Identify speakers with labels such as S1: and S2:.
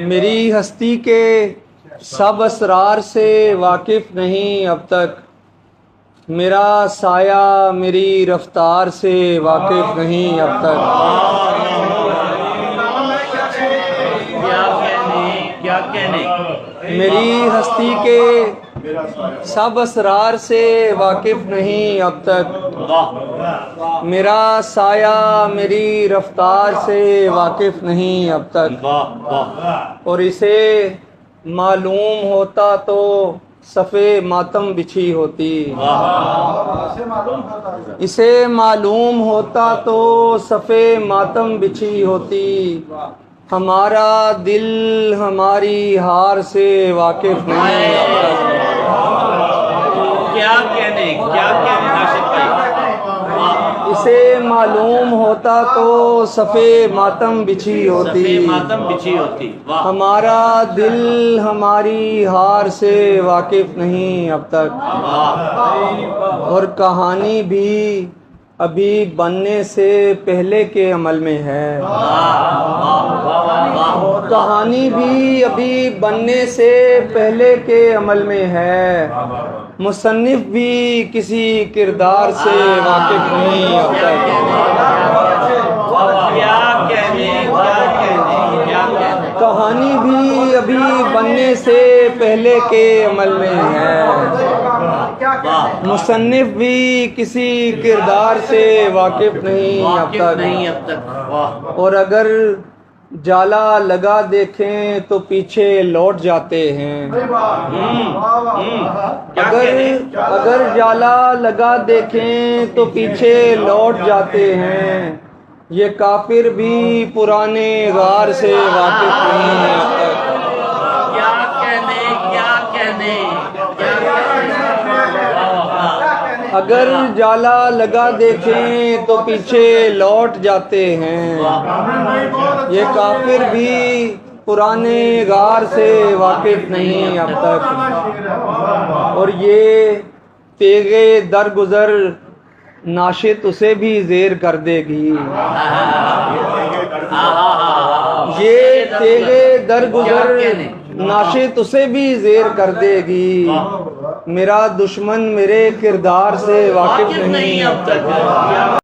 S1: میری ہستی کے سب اسرار سے واقف نہیں اب تک، میرا سایہ میری رفتار سے واقف نہیں اب تک۔
S2: کیا کہنے
S1: میری ہستی کے سب اسرار سے واقف نہیں اب تک، میرا سایہ میری رفتار سے واقف نہیں اب تک۔ اور اسے معلوم ہوتا تو صفِ ماتم بچھی ہوتی، اسے معلوم ہوتا تو صفِ ماتم بچھی ہوتی۔ ہمارا دل ہماری ہار سے واقف نہیں اب تک۔
S2: کیا کہنے ناشد بھائی،
S1: اسے معلوم ہوتا تو صفِ ماتم بچھی ہوتی،
S2: صفِ ماتم بچھی ہوتی۔ واہ،
S1: ہمارا دل ہماری ہار سے واقف نہیں اب تک۔ اور کہانی بھی ابھی بننے سے پہلے کے عمل میں ہے، کہانی بھی ابھی بننے سے پہلے کے عمل میں ہے، مصنف بھی کسی کردار سے واقف نہیں اب تک۔
S2: کیا کہنے
S1: کہانی بھی ابھی بننے سے پہلے کے عمل میں ہے، مصنف بھی کسی کردار سے واقف نہیں اب تک۔ اور اگر جالا لگا دیکھیں تو پیچھے لوٹ جاتے ہیں، اگر جالا لگا دیکھیں تو پیچھے لوٹ جاتے ہیں، یہ کافر بھی پرانے غار سے واقف نہیں ہے اب تک۔ اگر جالا لگا دیکھیں تو پیچھے لوٹ جاتے ہیں، یہ کافر بھی پرانے غار سے واقف نہیں اب تک۔ اور یہ تیغِ درگزر ناشد اسے بھی زیر کر دے گی، یہ تیغِ درگزر ناشد اسے بھی زیر کر دے گی، میرا دشمن میرے کردار سے واقف نہیں اب تک۔